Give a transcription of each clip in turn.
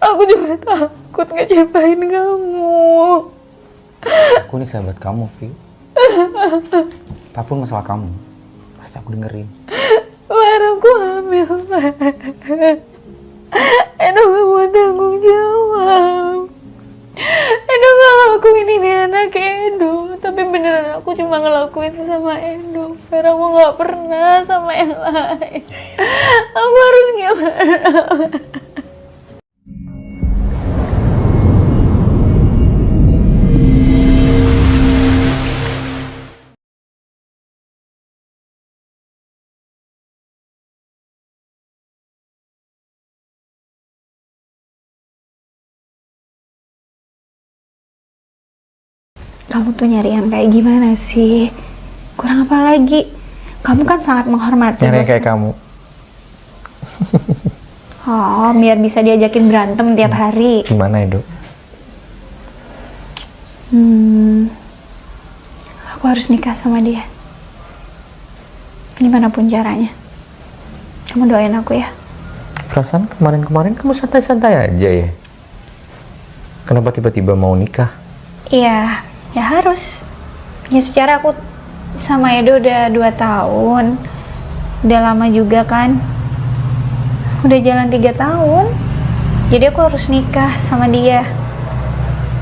Aku juga takut ngecewain kamu. Aku ini sahabat kamu, Vi. Apapun masalah kamu, pasti aku dengerin. Mar, aku hamil, Mar. Edo gak mau tanggung jawab. Edo gak ngelakuin ini anak Edo. Tapi beneran aku cuma ngelakuin sama Edo. Fer, aku gak pernah sama yang lain. Aku harus gimana? Kamu tuh nyari yang kayak gimana sih? Kurang apa lagi? Kamu kan sangat menghormati Nyari bos. kayak kamu. Oh, biar bisa diajakin berantem tiap hari. Gimana, Edo? Aku harus nikah sama dia. Gimana pun caranya. Kamu doain aku ya. Perasaan kemarin-kemarin kamu santai-santai aja ya? Kenapa tiba-tiba mau nikah? Iya, ya harus. Ya secara aku sama Edo udah 2 tahun. Udah lama juga kan. Udah jalan 3 tahun. Jadi aku harus nikah sama dia.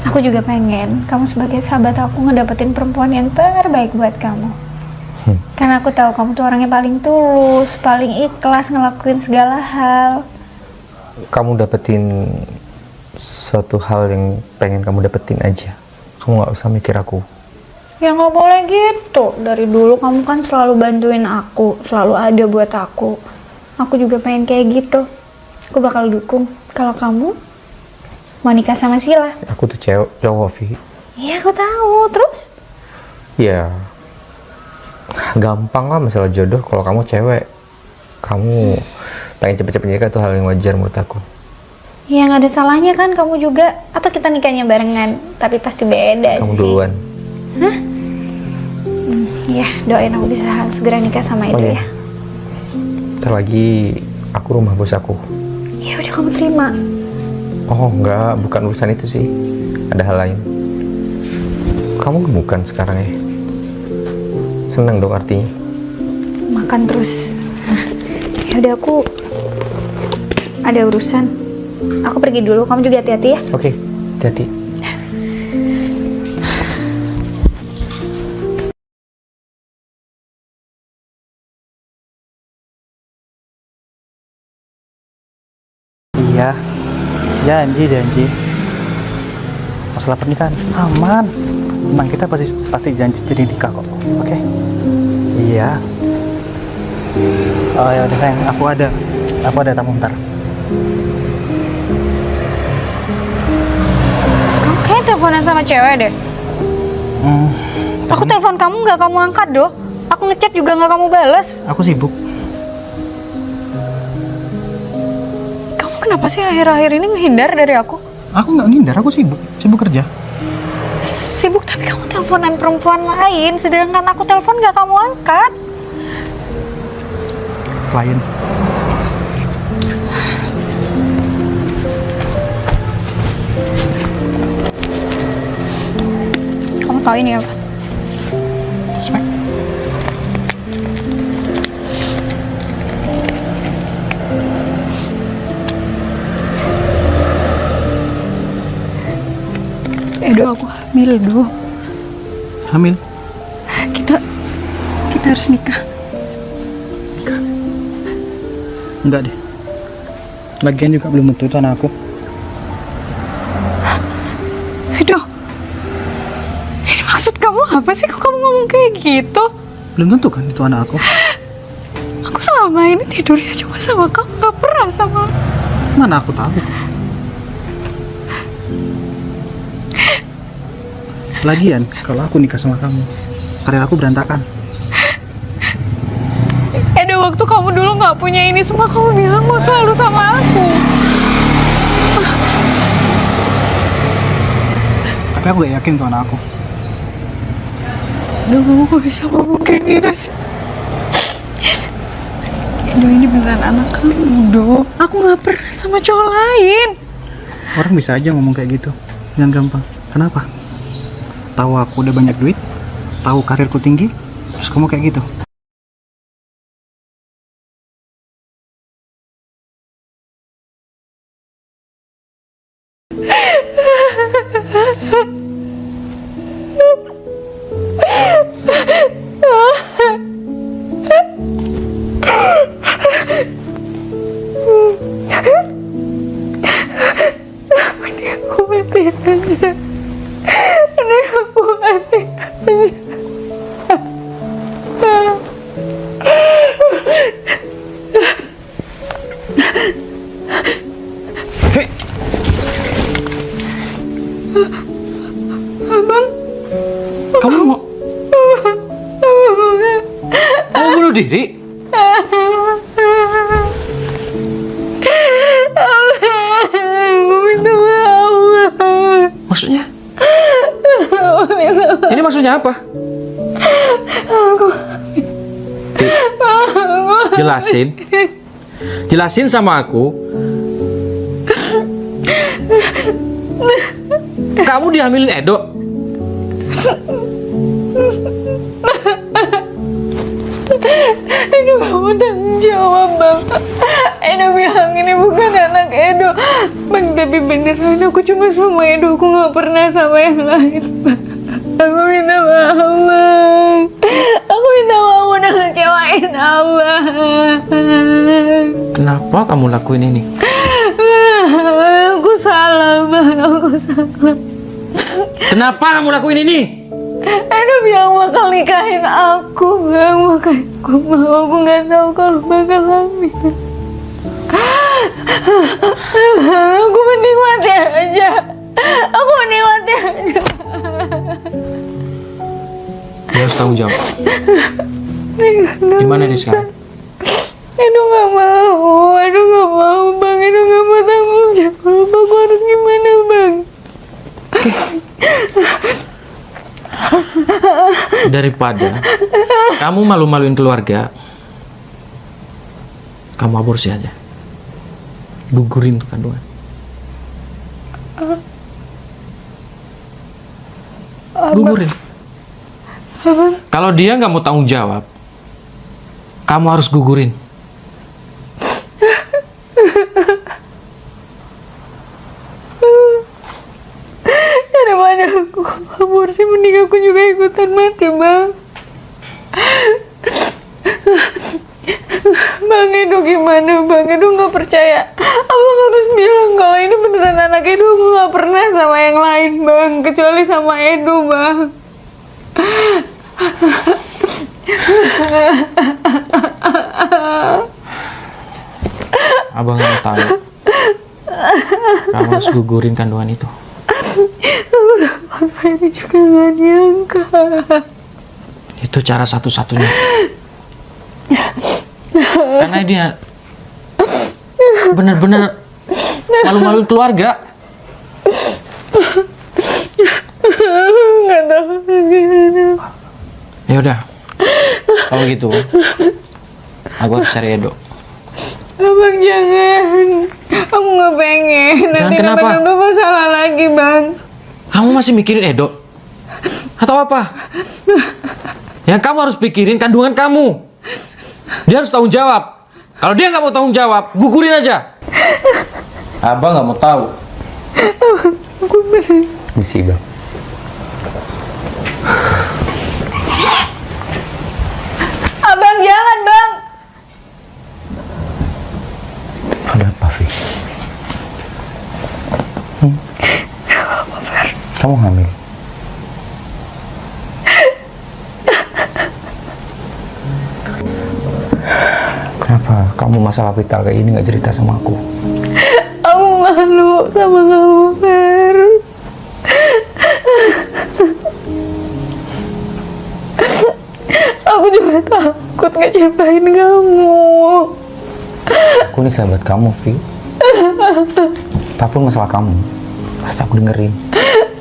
Aku juga pengen kamu sebagai sahabat aku ngedapetin perempuan yang terbaik buat kamu. Karena aku tahu kamu tuh orangnya paling tulus, paling ikhlas ngelakuin segala hal. Kamu dapetin suatu hal yang pengen kamu dapetin aja. Kamu gak usah mikir aku. Ya nggak boleh gitu. Dari dulu kamu kan selalu bantuin aku, selalu ada buat aku. Aku juga pengen kayak gitu. Aku bakal dukung kalau kamu mau nikah sama Sila. Aku tuh cowok, Vi. Iya, aku tahu. Terus? Ya, gampang lah masalah jodoh kalau kamu cewek. Kamu pengen cepet-cepet nikah itu hal yang wajar menurut aku. Ya nggak ada salahnya kan kamu juga. Atau kita nikahnya barengan, tapi pasti beda Kamu sih. duluan. Hah? Ya, doain aku bisa segera nikah sama Edo ya. Ntar lagi aku rumah bos aku. Ya udah, kamu terima. Oh enggak, bukan urusan itu sih. Ada hal lain. Kamu gemukan sekarang ya? Seneng dong artinya. Makan terus. Ya udah, aku ada urusan. Aku pergi dulu. Kamu juga hati-hati ya. Oke, hati-hati. Iya, janji. Masalah pernikahan aman. Tenang, kita pasti janji jadi nikah kok. Oke? Iya. Oh ya udah sayang, aku ada tamu ntar. Kamu kayak teleponan sama cewek deh. Aku telepon kamu nggak kamu angkat doh. Aku ngechat juga nggak kamu balas. Aku sibuk. Kamu kenapa sih akhir-akhir ini menghindar dari aku? Aku nggak ngindar, aku sibuk kerja. Sibuk tapi kamu teleponan perempuan lain, sedangkan aku telepon nggak kamu angkat. Klien. Kamu tahu ini apa? Suspek. Edo, aku hamil, doh. Hamil. Kita harus nikah. Enggak deh. Lagian juga belum tentu itu anak aku. Edo, ini maksud kamu apa sih? Kok kamu ngomong kayak gitu? Belum tentu kan itu anak aku. Aku selama ini tidurnya cuma sama kamu, gak pernah sama. Mana aku tahu. Lagian, kalau aku nikah sama kamu, karir aku berantakan. Edo, waktu kamu dulu gak punya ini semua, kamu bilang mau selalu sama aku. Tapi aku gak yakin itu anak aku. Aduh, kamu kok bisa ngomong kayak gitu sih? Edo, ini beneran anak kamu, Do. Aku gak pernah sama cowok lain. Orang bisa aja ngomong kayak gitu. Jangan gampang. Kenapa? Tahu aku udah banyak duit, tahu karirku tinggi, terus kamu kayak gitu. Aku mati aja. Ini aku mati aja. Fi, Abang, kamu mau bunuh diri? aku minta maaf. Maksudnya? Aku minta maaf. Ini maksudnya apa? Fi, jelasin sama aku. Kamu dihamilin Edo? Edo kamu tanggung jawab, Bang. Edo bilang ini bukan anak Edo, Bang. Tapi beneran aku cuma sama Edo, aku nggak pernah sama yang lain, Bang. Aku minta maaf, Bang. Aku minta maaf udah ngecewain Abang. Kenapa kamu lakuin ini? Aku salah, Bang. Aku salah. Kenapa kamu lakuin ini? Edo bilang bakal nikahin aku, Bang. Makanya aku mau. Aku nggak tahu kalau bakal hamil. Aku mending mati aja. Aku mending mati aja. Dia harus tanggung jawab. Gimana dia sekarang? Edo nggak mau. Edo nggak mau, Bang. Edo nggak mau tanggung jawab. Aku harus gimana, Bang? Daripada kamu malu-maluin keluarga, kamu aborsi aja. Gugurin tuh kandungan. Gugurin. Kalau dia nggak mau tanggung jawab, kamu harus gugurin. Daripada aku aborsi, mending aku juga ikutan mati, Bang. Bang, Edo gimana, Bang? Edo nggak percaya. Abang harus bilang kalau ini beneran anak Edo. Aku nggak pernah sama yang lain, Bang, kecuali sama Edo, Bang. Abang nggak tahu. Kamu harus gugurin kandungan itu. Apa ini juga nggak nyangka. Itu cara satu-satunya. Karena dia benar-benar malu-maluin keluarga. Nggak tahu gimana. Ya udah, kalau gitu, aku harus cari Edo. Abang jangan. Aku nggak pengen. Jangan, Nanti kenapa? nambah masalah lagi, Bang. Kamu masih mikirin Edo? Atau apa? Yang kamu harus pikirin kandungan kamu. Dia harus tanggung jawab. Kalau dia nggak mau tanggung jawab, gugurin aja. Abang nggak mau tahu. Aku bener. Misi, Bang. Abang jangan, Bang. Ada apa, Vi? Kamu hamil? Kenapa kamu masalah vital kayak ini nggak cerita sama aku? Aku malu sama kamu, Fer. Aku juga takut ngecewain kamu. Aku ini sahabat kamu, Vi. Apapun masalah kamu, pasti aku dengerin.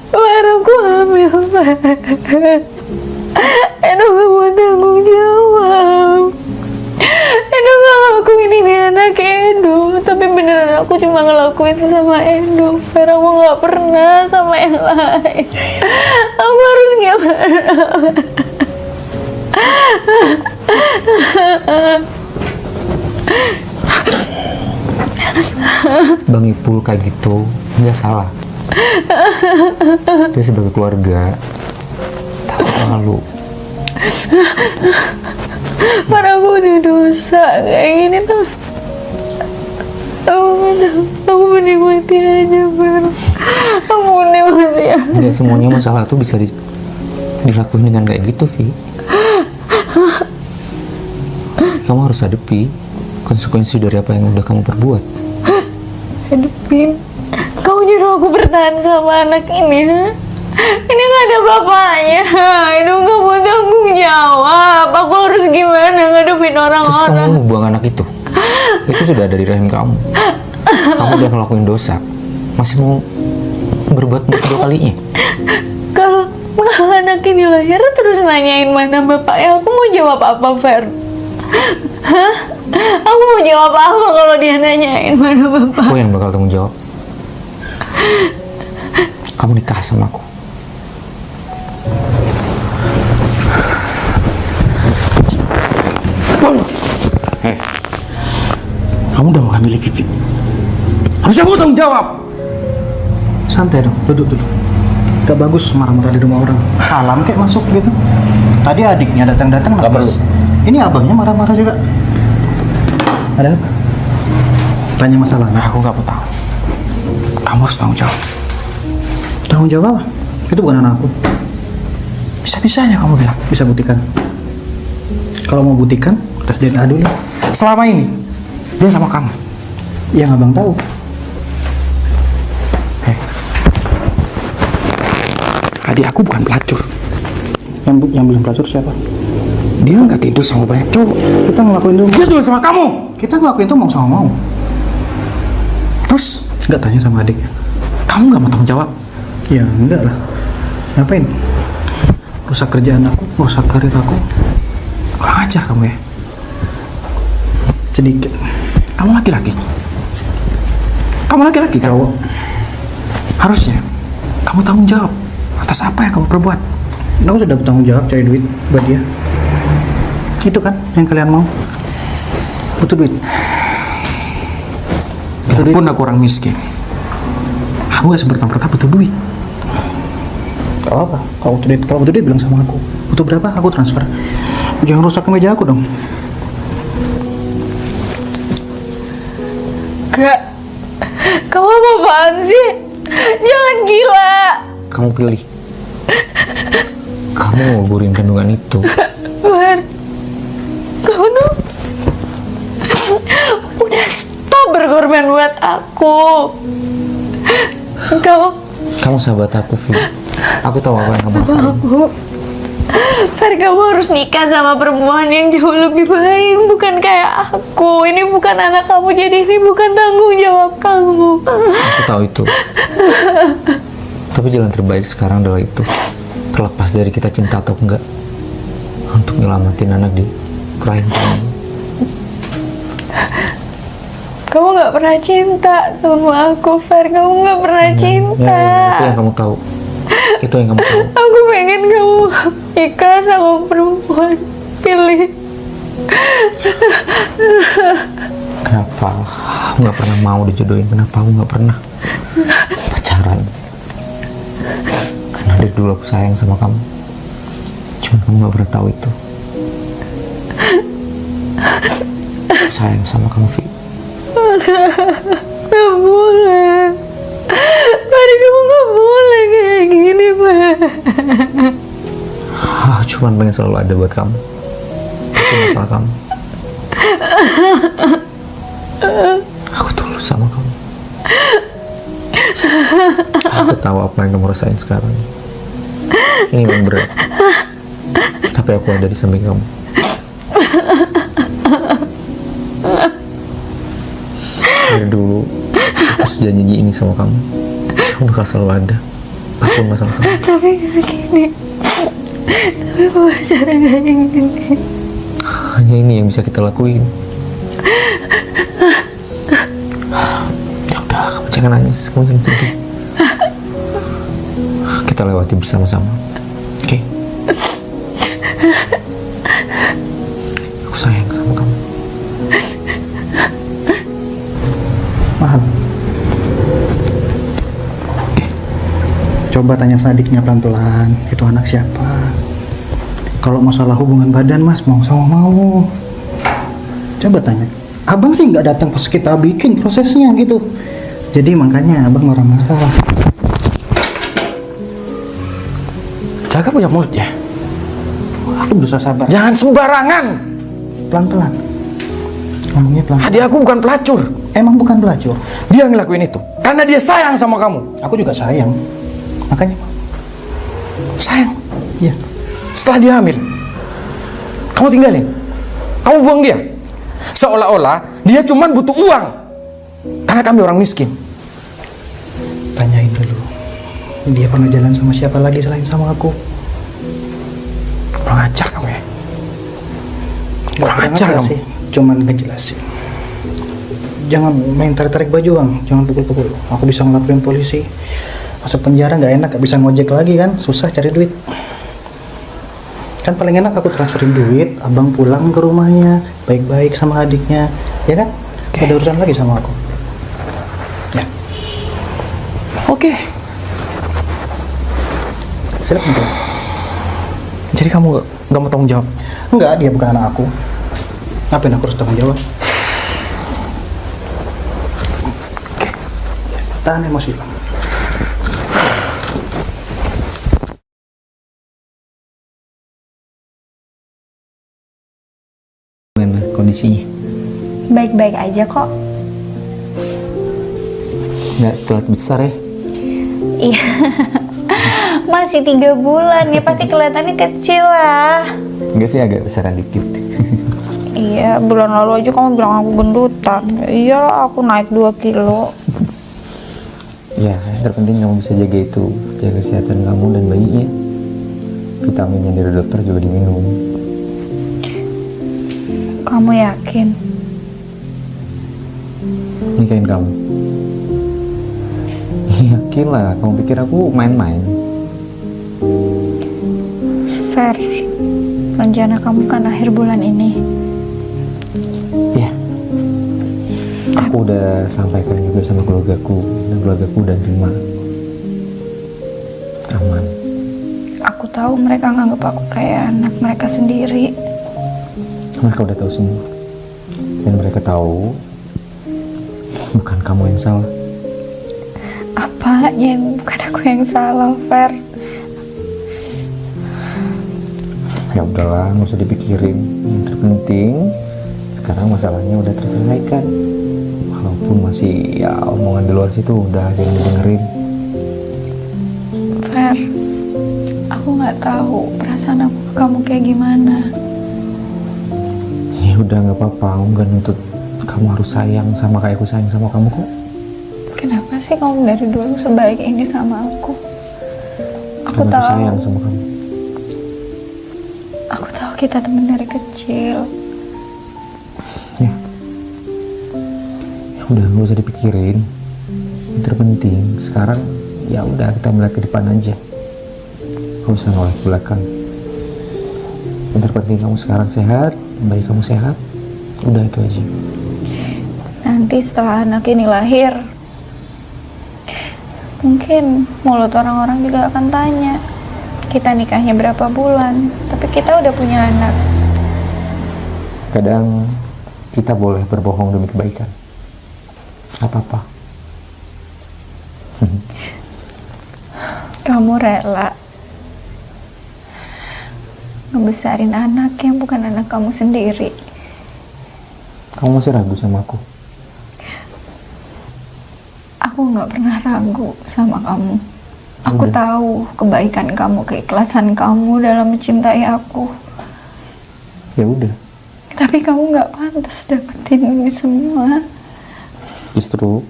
Fer, aku hamil, Fer. Edo gak mau tanggung jawab. Edo gak ngakuin ini anak Edo. Tapi beneran aku cuma ngelakuin sama Edo, Fer. Aku nggak pernah sama yang lain. Aku harus gimana? Bang Ipul kayak gitu nggak salah. Dia sebagai keluarga tapi malu. Fer, aku udah dosa kayak gini tuh. Aku menikmati aja, Fer. Aku menikmati aja. Nggak semuanya masalah tuh bisa dilakuin dengan kayak gitu, Vi. Kamu harus hadapi konsekuensi dari apa yang udah kamu perbuat. Hadepin. Kamu nyuruh aku bertahan sama anak ini, ha? Ini gak ada bapaknya. Itu gak mau tanggung jawab. Aku harus gimana ngadepin Terus orang-orang? kamu mau buang anak itu? Itu sudah ada di rahim kamu. Kamu udah ngelakuin dosa, masih mau berbuat kedua kalinya? Kalau anak ini lahir terus nanyain mana bapaknya, aku mau jawab apa, Fer? Hah? Aku mau jawab apa kalau dia nanyain mana bapak? Aku yang bakal tanggung jawab. Kamu nikah sama aku. Hei, kamu udah menghamili Vivi. Harusnya kamu tanggung jawab. Santai dong, duduk. Gak bagus marah-marah di rumah orang. Salam kayak masuk gitu. Tadi adiknya datang-datang Gak nangis. Ini abangnya marah-marah juga. Ada apa? Tanya masalahnya. Aku gak mau tahu. Kamu harus tanggung jawab. Tanggung jawab apa? Itu bukan anak aku. Bisa-bisanya kamu bilang. Bisa buktikan. Kalau mau buktikan, tes DNA dulu. Selama ini dia sama kamu. Yang abang tahu. Hei, adik aku bukan pelacur. Yang belum pelacur siapa? Dia nggak tidur sama banyak cowok. Kita ngelakuin itu. Dia juga sama kamu. Kita ngelakuin itu mau sama mau. Terus Nggak tanya sama adiknya. kamu nggak mau tanggung jawab? Ya enggak lah. Ngapain? Rusak kerjaan aku, rusak karir aku. Kurang ajar kamu ya. Sedikit. Kamu laki-laki. Kamu laki-laki kan? Cowok. Harusnya kamu tanggung jawab atas apa yang kamu perbuat. Aku sudah bertanggung jawab cari duit buat dia. Itu kan yang kalian mau. Butuh duit. Walaupun aku orang miskin, aku nggak semerta-merta butuh duit. Kalau apa? Kalau butuh duit bilang sama aku. Butuh berapa? Aku transfer. Jangan rusak meja aku dong. Gak. Kamu apa-apaan sih? Jangan gila. Kamu pilih. Kamu mau gugurin kandungan itu. Fer, kamu tuh udah stop berkorban buat aku. Kamu sahabat aku, Vi. Aku tahu apa yang kamu rasain. Fer, kamu harus nikah sama perempuan yang jauh lebih baik, bukan kayak aku. Ini bukan anak kamu, jadi ini bukan tanggung jawab kamu. Aku tahu itu. Tapi jalan terbaik sekarang adalah itu. Terlepas dari kita cinta atau enggak, untuk nyelamatin anak di rahim kamu. Kamu nggak pernah cinta sama aku, Fer. Kamu nggak pernah cinta. Itu yang kamu tahu. Itu yang kamu tahu. Aku pengen kamu nikah sama perempuan. Pilih. Kenapa aku nggak pernah mau dijodohin? Kenapa aku nggak pernah pacaran? Karena dari dulu aku sayang sama kamu. Cuma kamu nggak pernah tahu itu. Aku sayang sama kamu, Vi. Gak boleh. Mari, kamu gak boleh kayak gini, Pak. Cuman pengen selalu ada buat kamu. Itu masalah kamu. Aku tulus sama kamu. Aku tahu apa yang kamu rasain sekarang. Ini memang berat. Tapi aku ada di samping kamu. Dari dulu aku sudah janji ini sama kamu. Kamu bakal selalu ada. Apapun masalah kamu. Tapi gak gini. Tapi cara gak gini. Hanya ini yang bisa kita lakuin. jangan nangis, kamu jangan sedih. Kita lewati bersama-sama. Oke? Aku sayang sama kamu. Mahal. Coba tanya sadiknya pelan-pelan, itu anak siapa? Kalau masalah hubungan badan mas, mau sama mau. Coba tanya. Abang sih nggak datang pas kita bikin prosesnya gitu. Jadi makanya abang marah-marah. Jaga punya mulut ya. Aku berusaha sabar. Jangan sembarangan. Pelan-pelan. Ngomongnya pelan. Adik aku bukan pelacur. Emang bukan pelacur. Dia ngelakuin itu karena dia sayang sama kamu. Aku juga sayang. Makanya Sayang. iya. Setelah dia hamil, kamu tinggalin. Kamu buang dia. Seolah-olah dia cuma butuh uang. Karena kami orang miskin. Tanyain dulu. Dia pernah jalan sama siapa lagi selain sama aku? Kurang ajar kamu ya. Kurang Kurang ajar apa kamu. sih? Cuman ngejelasin. Jangan main tarik-tarik baju bang. Jangan pukul-pukul. Aku bisa ngelaporin polisi. Masuk penjara nggak enak, nggak bisa ngojek lagi kan? Susah cari duit. Kan paling enak aku transferin duit, abang pulang ke rumahnya, baik-baik sama adiknya, ya kan? Gak ada urusan lagi sama aku. Ya, Oke. silakan bro. Jadi kamu nggak mau tanggung jawab? Enggak, dia bukan anak aku. Ngapain aku harus tanggung jawab? Tahan emosi bang. Gimana kondisinya? Baik-baik aja kok. Nggak telat besar ya? Iya. Masih 3 bulan ya, pasti kelihatannya kecil lah. Enggak sih, agak besaran dikit. Iya, bulan lalu aja kamu bilang aku gendutan. Iya, aku naik 2 kilo. Ya, yang terpenting kamu bisa jaga itu, jaga kesehatan kamu dan bayinya. Vitamin yang dari dokter juga diminum. Kamu yakin? Nikahin kamu? Yakin lah, kamu pikir aku main-main? Fer, rencana kamu kan akhir bulan ini. Ya, aku udah sampaikan juga sama keluargaku, dan keluargaku udah terima. Aman. Aku tahu mereka nganggap aku kayak anak mereka sendiri. Mereka udah tahu semua. Dan mereka tahu bukan kamu yang salah. Apa yang bukan aku yang salah, Fer? Ya udahlah, nggak usah dipikirin. Yang terpenting sekarang masalahnya udah terselesaikan. Walaupun masih ya omongan di luar situ udah jangan dengerin. Fer, aku nggak tahu perasaan aku ke kamu kayak gimana. Ya udah nggak apa-apa, aku nggak nuntut kamu harus sayang sama kayak aku sayang sama kamu kok. Kenapa sih kamu dari dulu sebaik ini sama aku? Aku Karena tahu. sayang sama kamu. Aku tahu kita teman dari kecil. Ya, ya udah nggak usah dipikirin. Yang terpenting sekarang ya udah kita melihat ke depan aja. Gak usah nolak belakang. Yang terpenting kamu sekarang sehat, bayi kamu sehat. Udah itu aja. Nanti setelah anak ini lahir, mungkin mulut orang-orang juga akan tanya, kita nikahnya berapa bulan, tapi kita udah punya anak. Kadang kita boleh berbohong demi kebaikan. Apa-apa. Kamu rela ngebesarin anak yang bukan anak kamu sendiri. Kamu masih ragu sama aku? Aku nggak pernah ragu sama kamu. Aku Udah. tahu kebaikan kamu, keikhlasan kamu dalam mencintai aku. Ya udah. Tapi kamu nggak pantas dapetin ini semua. Justru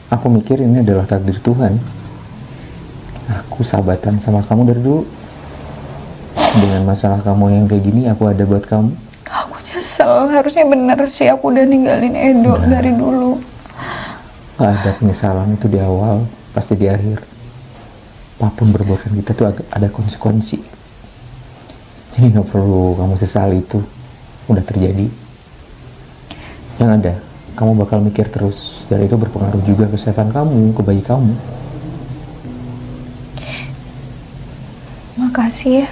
aku mikir ini adalah takdir Tuhan. Aku sahabatan sama kamu dari dulu. Dengan masalah kamu yang kayak gini, aku ada buat kamu. Aku nyesel, harusnya bener sih aku udah ninggalin Edo dari dulu. Ada penyesalan itu di awal, pasti di akhir. Apapun perbuatan kita tuh ada konsekuensi. Jadi nggak perlu kamu sesali itu udah terjadi. Yang ada, kamu bakal mikir terus, dan itu berpengaruh juga ke kesehatan kamu, ke bayi kamu. Makasih ya.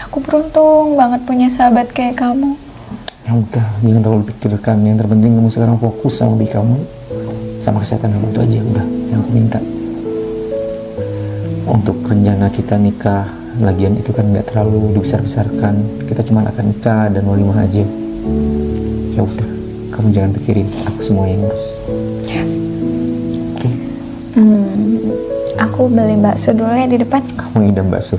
Aku beruntung banget punya sahabat kayak kamu. Ya udah, jangan terlalu pikirkan. Yang terpenting kamu sekarang fokus sama bayi kamu, sama kesehatan kamu, itu aja udah yang aku minta. Untuk rencana kita nikah, lagian itu kan nggak terlalu dibesar-besarkan. Kita cuma akan nikah dan walimah aja. Ya udah, kamu jangan pikirin, aku semua yang ngurus. Ya. Oke? Aku beli bakso dulu ya di depan. Kamu ngidam bakso?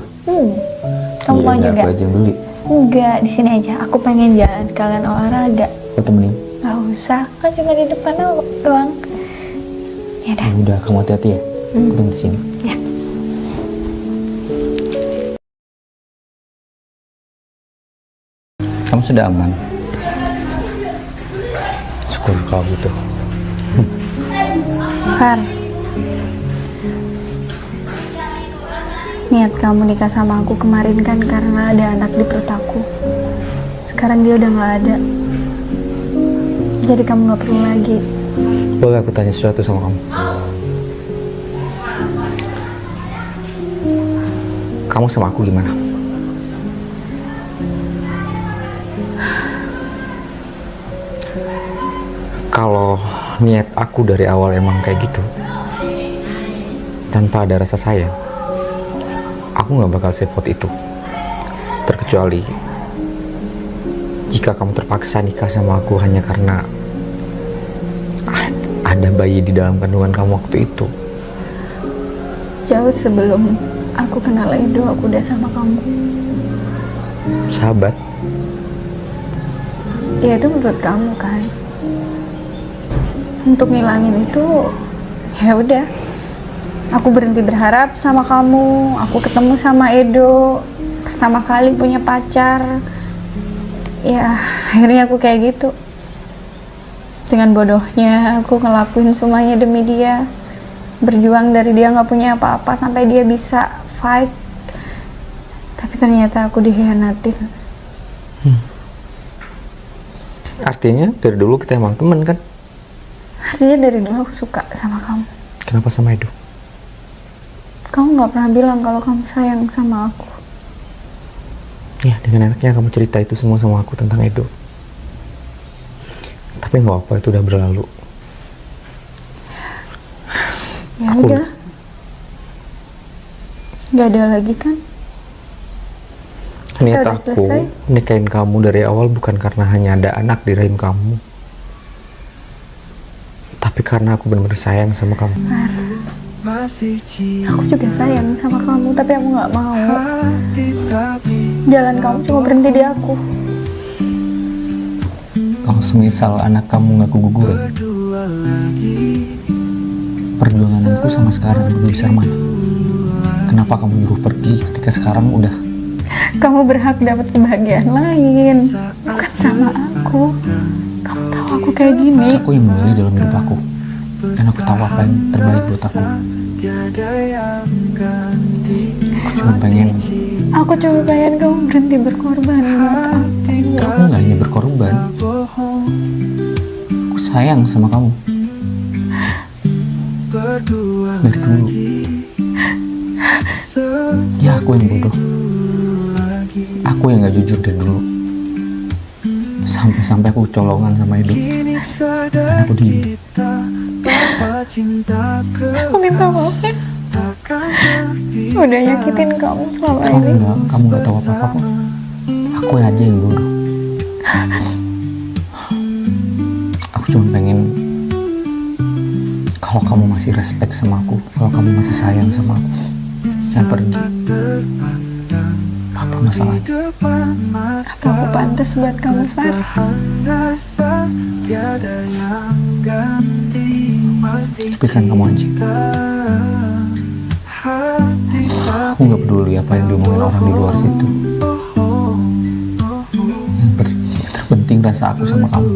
Kamu Iya, mau udah, juga? aku aja yang beli. Enggak, di sini aja. Aku pengen jalan sekalian olahraga. Aku temenin. Gak usah, kan cuma di depan doang. Ya Ya udah. udah, kamu hati-hati ya. Aku tunggu di sini. Ya. Kamu sudah aman? Syukur kalau gitu. Far, niat kamu nikah sama aku kemarin kan karena ada anak di perut aku. Sekarang dia udah gak ada. Jadi kamu gak perlu lagi. Boleh aku tanya sesuatu sama kamu? Kamu sama aku gimana? Kalau niat aku dari awal emang kayak gitu, tanpa ada rasa sayang, aku nggak bakal save vote itu. Terkecuali jika kamu terpaksa nikah sama aku hanya karena ada bayi di dalam kandungan kamu waktu itu. Jauh sebelum aku kenal Edo, aku udah sama kamu. Sahabat, Ya itu menurut kamu kan. Untuk ngilangin itu, ya udah. Aku berhenti berharap sama kamu. Aku ketemu sama Edo, pertama kali punya pacar. Ya akhirnya aku kayak gitu. Dengan bodohnya aku ngelakuin semuanya demi dia. Berjuang dari dia nggak punya apa-apa sampai dia bisa fight. Tapi ternyata aku dikhianatin. artinya dari dulu kita emang temen kan? Artinya dari dulu aku suka sama kamu. Kenapa sama Edo? Kamu nggak pernah bilang kalau kamu sayang sama aku. Ya, dengan enaknya kamu cerita itu semua sama aku tentang Edo. Tapi nggak apa, itu udah berlalu. Ya Aku- udah. Nggak ada lagi kan? Niat udah aku selesai. nikahin kamu dari awal bukan karena hanya ada anak di rahim kamu, tapi karena aku benar-benar sayang sama kamu. Aku juga sayang sama kamu, tapi aku nggak mau. Jalan kamu cuma berhenti di aku. Kalau semisal anak kamu nggak keguguran, perjuangan aku sama sekarang lebih besar mana? Kenapa kamu nyuruh pergi ketika sekarang udah? Kamu berhak dapat kebahagiaan lain, bukan sama aku. Kamu tahu aku kayak gini. Aku yang memilih dalam hidup aku, dan aku tahu apa yang terbaik buat aku. Aku cuma pengen kamu berhenti berkorban buat aku. Aku nggak hanya berkorban, aku sayang sama kamu dari dulu. Ya aku yang bodoh, aku yang nggak jujur dari dulu, sampai aku colongan sama Edo dan aku diem. Aku minta maaf ya. Udah nyakitin kamu selama ini. Kamu nggak tahu apa-apa kok. Aku aja yang bodoh. Aku cuma pengen kalau kamu masih respect sama aku, kalau kamu masih sayang sama aku, jangan pergi. Apa masalahnya? Apa aku pantas buat kamu, Far? Pikirkan kamu aja. Aku nggak peduli apa yang diomongin orang di luar situ. Yang terpenting rasa aku sama kamu.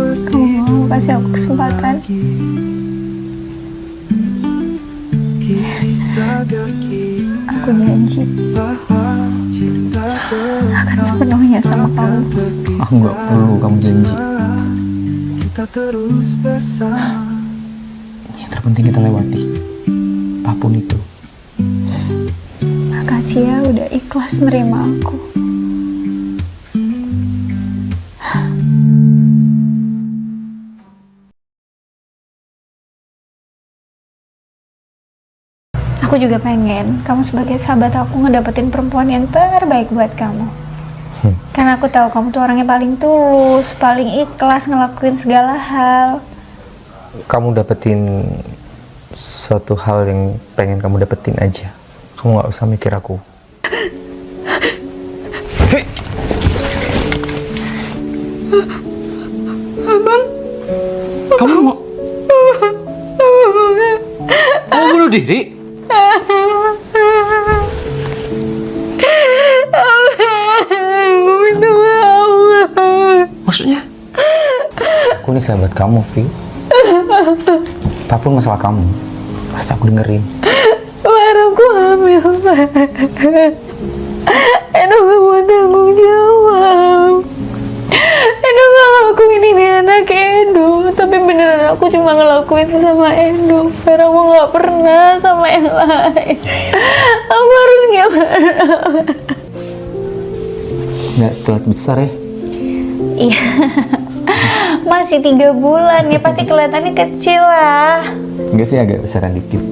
Kamu kasih aku kesempatan. Aku janji akan sepenuhnya sama kamu. Aku nggak perlu kamu janji. Yang terpenting kita lewati apapun itu. Makasih ya udah ikhlas nerima aku. Aku juga pengen kamu sebagai sahabat aku ngedapetin perempuan yang terbaik buat kamu. Karena aku tahu kamu tuh orangnya paling tulus, paling ikhlas ngelakuin segala hal. Kamu dapetin suatu hal yang pengen kamu dapetin aja. Kamu nggak usah mikir aku. Abang, Kamu mau bunuh diri? Aku minta maaf. Maksudnya? Aku ini sahabat kamu, Vi. Apapun masalah kamu, pasti aku dengerin. Baru aku hamil, Pak. Edo gak mau tanggung jawab. Edo gak ngelakuin ini anak Edo. Tapi beneran aku cuma ngelakuin sama Edo. Karena aku gak pernah sama yang lain. Aku harus gimana? Nggak telat besar ya? Iya. Masih 3 bulan ya, pasti kelihatannya kecil lah. Enggak sih, agak besaran dikit.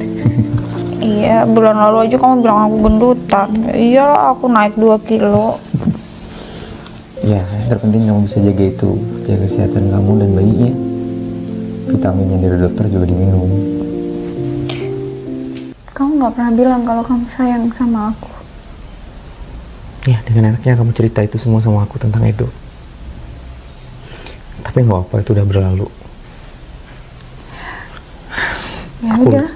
Iya, bulan lalu aja kamu bilang aku gendutan. Iya, aku naik 2 kilo. Ya, yang terpenting kamu bisa jaga itu, jaga kesehatan kamu dan bayinya. Vitamin yang dari dokter juga diminum. Kamu nggak pernah bilang kalau kamu sayang sama aku. Ya, dengan enaknya kamu cerita itu semua sama aku tentang Edo. Tapi nggak apa, itu udah berlalu. Ya Aku- udah.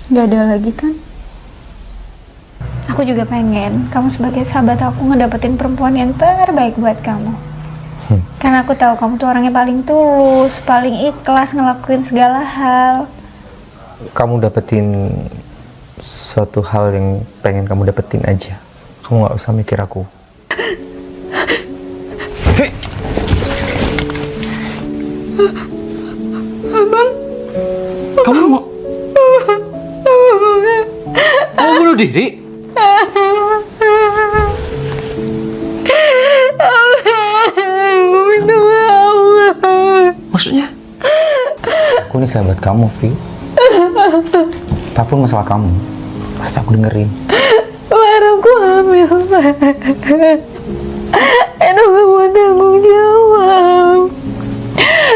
Nggak ada lagi kan? Aku juga pengen kamu sebagai sahabat aku ngedapetin perempuan yang terbaik buat kamu. Karena aku tahu kamu tuh orangnya paling tulus, paling ikhlas ngelakuin segala hal. Kamu dapetin suatu hal yang pengen kamu dapetin aja. Kamu nggak usah mikir aku. Abang, Kamu mau bunuh diri? aku minta maaf. Maksudnya? Aku ini sahabat kamu, Vi. Apapun masalah kamu, pasti aku dengerin. Baru aku hamil, Pak. Edo gak mau tanggung jawab.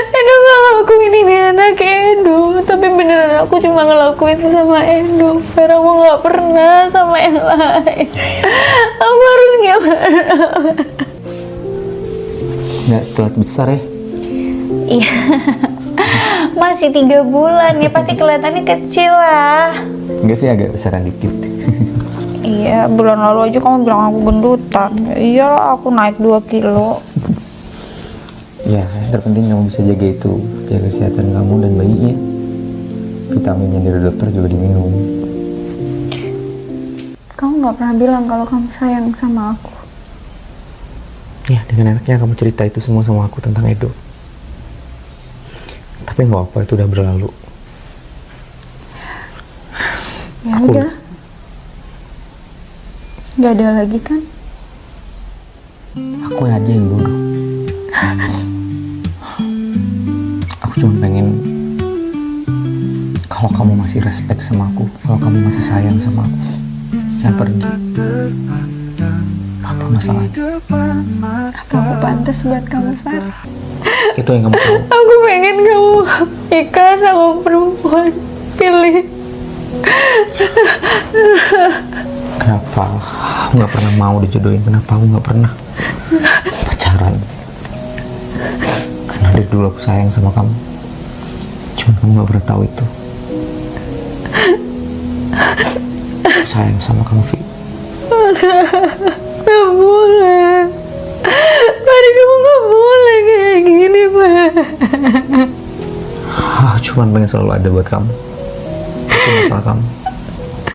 Edo gak ngelakuin ini anak Edo. Tapi beneran aku cuma ngelakuin sama Edo. Karena aku gak pernah sama yang lain. Aku harus gimana? Nggak telat besar ya? Iya. Masih 3 bulan ya, pasti kelihatannya kecil lah. Enggak sih, agak besaran dikit. Iya, bulan lalu aja kamu bilang aku gendutan. Iya, aku naik 2 kilo. Ya, yang terpenting kamu bisa jaga itu, jaga kesehatan kamu dan bayinya. Vitamin yang dari dokter juga diminum. Kamu nggak pernah bilang kalau kamu sayang sama aku. Ya, dengan enaknya kamu cerita itu semua sama aku tentang Edo. Tapi nggak apa, itu udah berlalu. Ya Aku- udah. Nggak ada lagi kan? Aku aja yang dulu. Aku cuma pengen kalau kamu masih respect sama aku, kalau kamu masih sayang sama aku, jangan pergi. Apa masalahnya? Apa aku pantas buat kamu, Far? Itu yang kamu tahu. Aku pengen kamu nikah sama perempuan. Pilih. Kenapa aku nggak pernah mau dijodohin? Kenapa aku nggak pernah pacaran? Karena dari dulu aku sayang sama kamu. Cuma kamu nggak pernah tahu itu. Aku sayang sama kamu, Vi. Gak boleh. Pak, kamu nggak boleh kayak gini, Pak. Cuman pengen selalu ada buat kamu. Itu masalah kamu.